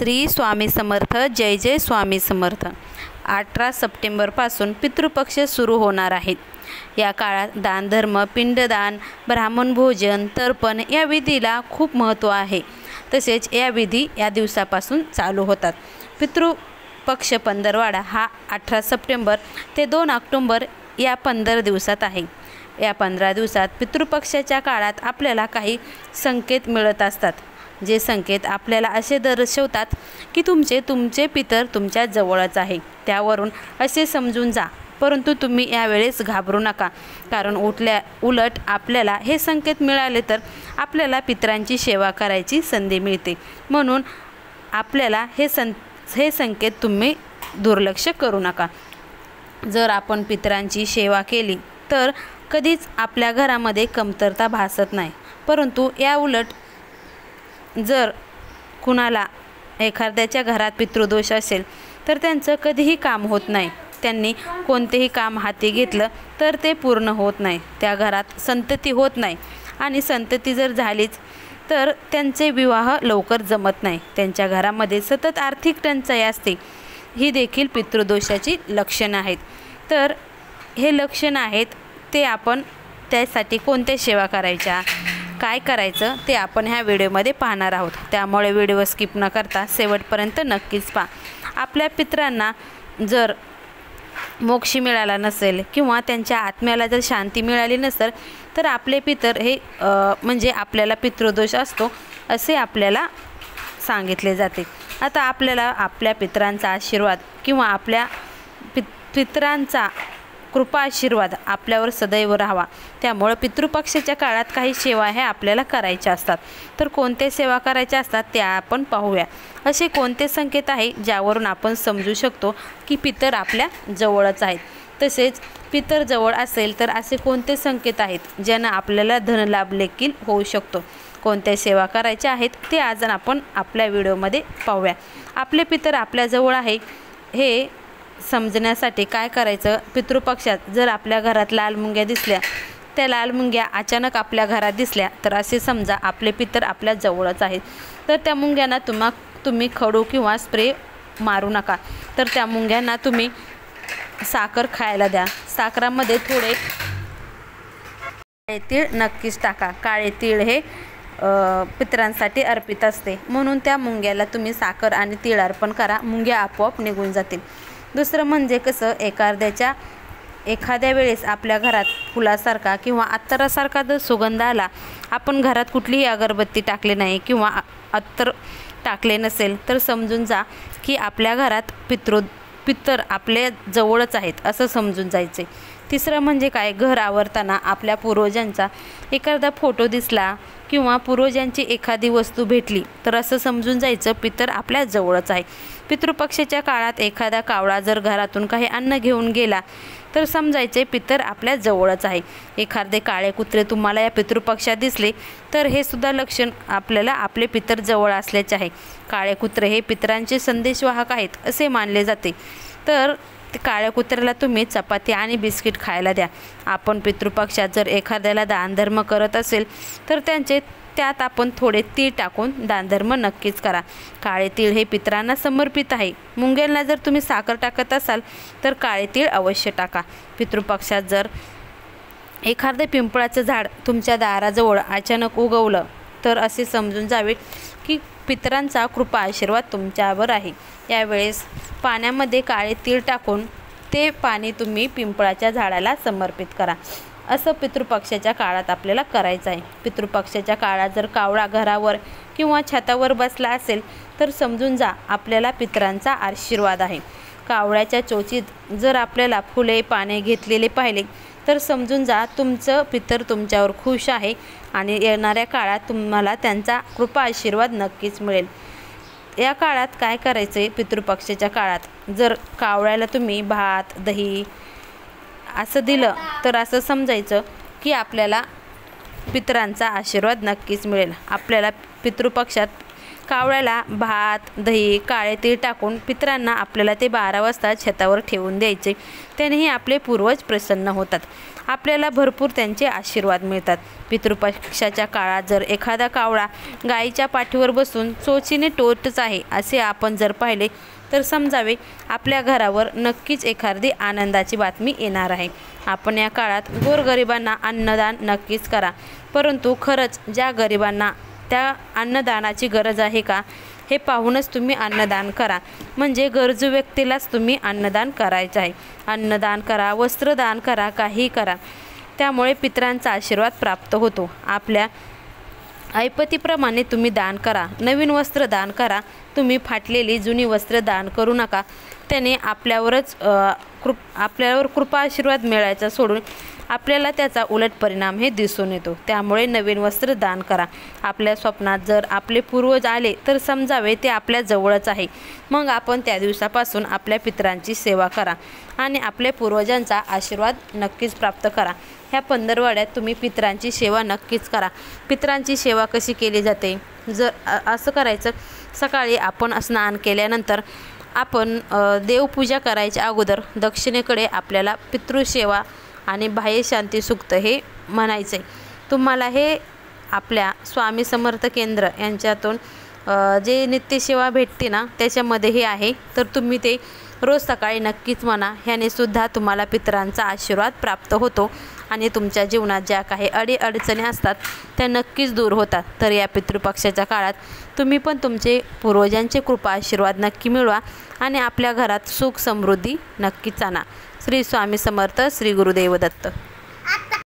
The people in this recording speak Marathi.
श्री स्वामी समर्थ। जय जय स्वामी समर्थ। 18 सप्टेंबरपासून पितृपक्ष सुरू होणार आहेत। या काळात दानधर्म, पिंडदान, ब्राह्मण भोजन, तर्पण या विधीला खूप महत्त्व आहे। तसेच या विधी या दिवसापासून चालू होतात। पितृपक्ष पंधरवाडा हा 18 सप्टेंबर ते 2 ऑक्टोबर या 15 दिवसात आहे। या 15 दिवसात पितृपक्षाच्या काळात आपल्याला काही संकेत मिळत असतात, जे संकेत आपल्याला असे दर्शवतात की तुमचे पितर तुमच्या जवळच आहे। त्यावरून असे समजून जा, परंतु तुम्ही यावेळेस घाबरू नका, कारण उलट आपल्याला हे संकेत मिळाले तर आपल्याला पितरांची सेवा करायची संधी मिळते। म्हणून आपल्याला हे संकेत तुम्ही दुर्लक्ष करू नका। जर आपण पितरांची सेवा केली तर कधीच आपल्या घरामध्ये कमतरता भासत नाही, परंतु या उलट जर कुणाला एखाद्याच्या घरात पितृदोष असेल तर त्यांचं कधीही काम होत नाही। त्यांनी कोणतेही काम हाती घेतलं तर ते पूर्ण होत नाही। त्या घरात संतती होत नाही, आणि संतती जर झालीच तर त्यांचे विवाह लवकर जमत नाही। त्यांच्या घरामध्ये सतत आर्थिक टंचाई असते। ही देखील पितृदोषाची लक्षणं आहेत। तर हे लक्षण आहेत ते आपण त्यासाठी कोणत्या सेवा करायच्या, काय करायचं ते आपण ह्या व्हिडिओमध्ये पाहणार आहोत। त्यामुळे व्हिडिओ स्किप न करता शेवटपर्यंत नक्कीच पहा। आपल्या पितरांना जर मोक्ष मिळाला नसेल किंवा त्यांच्या आत्म्याला जर शांती मिळाली नसेल तर आपले पितर हे म्हणजे आपल्याला पितृदोष असतो असे आपल्याला सांगितले जाते। आता आपल्याला आपल्या पितरांचा आशीर्वाद किंवा आपल्या पितरांचा कृपा आशीर्वाद आपल्यावर सदैव राहावा। त्यामुळे पितृपक्षाच्या काळात काही सेवा ह्या आपल्याला करायच्या असतात। तर कोणत्या सेवा करायच्या असतात त्या आपण पाहूया। असे कोणते संकेत आहे ज्यावरून आपण समजू शकतो की पितर आपल्या जवळच आहेत। तसेच पितर जवळ असेल तर असे कोणते संकेत आहेत ज्यानं आपल्याला धनलाभ देखील होऊ शकतो। कोणत्या सेवा करायच्या आहेत ते आज आपण आपल्या व्हिडिओमध्ये पाहूया। आपले पितर आपल्या जवळ आहे हे समजण्यासाठी काय करायचं, पितृपक्षात जर आपल्या घरात लाल मुंग्या दिसल्या, त्या लाल मुंग्या अचानक आपल्या घरात दिसल्या तर असे समजा आपले पितर आपल्या जवळच आहेत। तर त्या मुंग्यांना तुम्ही खडू किंवा स्प्रे मारू नका, तर त्या मुंग्यांना तुम्ही साखर खायला द्या। साखरामध्ये थोडे काळे तीळ नक्कीच टाका। काळे तीळ हे पितरांसाठी अर्पित असते, म्हणून त्या मुंग्याला तुम्ही साखर आणि तीळ अर्पण करा, मुंग्या आपोआप निघून जातील। दुसरं म्हणजे कसं, एखाद्या वेळेस आपल्या घरात फुलासारखा किंवा अत्तरासारखा जर सुगंध आला, आपण घरात कुठलीही अगरबत्ती टाकली नाही किंवा अत्तर टाकले नसेल तर समजून जा की आपल्या घरात पितर आपल्या जवळच आहेत असं समजून जायचे। तिसरं म्हणजे काय, घर आवरताना आपल्या पूर्वजांचा एखादा फोटो दिसला किंवा पूर्वजांची एखादी वस्तू भेटली तर असं समजून जायचं पितर आपल्या जवळच आहे। पितृपक्षाच्या काळात एखादा कावळा जर घरातून काही अन्न घेऊन गेला तर समजायचे पितर आपल्या जवळच आहे। एखादे काळे कुत्रे तुम्हाला या पितृपक्षात दिसले तर हे सुद्धा लक्षण आपल्याला आपले पितर जवळ असल्याचे आहे। काळे कुत्रे हे पितरांचे संदेशवाहक आहेत असे मानले जाते। तर काळ्या कुत्र्याला तुम्ही चपाती आणि बिस्किट खायला द्या। आपण पितृपक्षात जर एखाद्याला दानधर्म करत असेल तर त्यात आपण थोडे तीळ टाकून दानधर्म नक्कीच करा। काळे तीळ हे पितरांना समर्पित आहे। मुंग्यांना जर तुम्ही साखर टाकत असाल तर काळे तीळ अवश्य टाका। पितृपक्षात जर एखादे पिंपळाचं झाड तुमच्या दाराजवळ अचानक उगवलं तर असे समजून जावे की पितरांचा कृपा आशीर्वाद तुमच्यावर आहे। यावेळेस पाण्यामध्ये काळे तीळ टाकून ते पाणी तुम्ही पिंपळाच्या झाडाला समर्पित करा। असं पितृपक्षाच्या काळात आपल्याला करायचं आहे। पितृपक्षाच्या काळात जर कावळा घरावर किंवा छतावर बसला असेल तर समजून जा आपल्याला पितरांचा आशीर्वाद आहे। कावळ्याच्या चोचीत जर आपल्याला फुले पाने घेतलेले पाहिले तर समजून जा तुमचं पितर तुमच्यावर खुश आहे आणि येणाऱ्या काळात तुम्हाला त्यांचा कृपा आशीर्वाद नक्कीच मिळेल। या काळात काय करायचे, पितृपक्षाच्या काळात जर कावळ्याला तुम्ही भात दही असं दिलं तर असं समजायचं की आपल्याला पितरांचा आशीर्वाद नक्कीच मिळेल। आपल्याला पितृपक्षात कावळ्याला भात दही काळे तीळ टाकून पितरांना आपल्याला ते 12 वाजता छतावर ठेवून द्यायचे. त्यानेही आपले पूर्वज प्रसन्न होतात. आपल्याला भरपूर त्यांचे आशीर्वाद मिळतात. पितृपक्षाच्या काळात जर एखादा कावळा गायीच्या पाठीवर बसून चोचीने टोचत आहे असे आपण जर पाहिले तर समजावे आपल्या घरावर नक्कीच एखादी आनंदाची बातमी येणार आहे. आपण या काळात गोरगरिबांना अन्नदान नक्कीच करा. परंतु खरंच ज्या गरिबांना त्या अन्नदानाची गरज आहे का हे पाहूनच तुम्ही अन्नदान करा. म्हणजे गरजू व्यक्तीलाच तुम्ही अन्नदान करायचं आहे. अन्नदान करा, वस्त्रदान करा, काही करा. त्यामुळे पितरांचा आशीर्वाद प्राप्त होतो. आपल्या ऐपतीप्रमाणे तुम्ही दान करा. नवीन वस्त्र दान करा. तुम्ही फाटलेली जुनी वस्त्र दान करू नका. त्याने आपल्यावर कृपा आशीर्वाद मिळायचा सोडून आपल्याला त्याचा उलट परिणाम हे दिसून येतो. त्यामुळे नवीन वस्त्र दान करा. आपल्या स्वप्नात जर आपले पूर्वज आले तर समजावे ते आपल्या जवळच आहे. मग आपण त्या दिवसापासून आपल्या पितरांची सेवा करा आणि आपल्या पूर्वजांचा आशीर्वाद नक्कीच प्राप्त करा. ह्या पंधरवड्यात तुम्ही पितरांची सेवा नक्कीच करा. पितरांची सेवा कशी केली जाते? जर असं करायचं, सकाळी आपण स्नान केल्यानंतर आपण देवपूजा करायच्या अगोदर दक्षिणेकडे आपल्याला पितृसेवा आणि बाह्य शांती सूक्त हे म्हणायचं आहे. तुम्हाला हे आपल्या स्वामी समर्थ केंद्र यांच्यातून जे नित्यसेवा भेटते ना त्याच्यामध्ये हे आहे. तर तुम्ही ते रोज सकाळी नक्कीच म्हणा. ह्यानेसुद्धा तुम्हाला पितरांचा आशीर्वाद प्राप्त होतो आणि तुमच्या जीवनात ज्या काही अडीअडचणी असतात त्या नक्कीच दूर होतात. तर या पितृपक्षाच्या काळात तुम्ही पण तुमचे पूर्वजांचे कृपा आशीर्वाद नक्की मिळवा आणि आपल्या घरात सुख समृद्धी नक्कीच आणा. श्री स्वामी समर्थ. श्री गुरुदेव दत्त.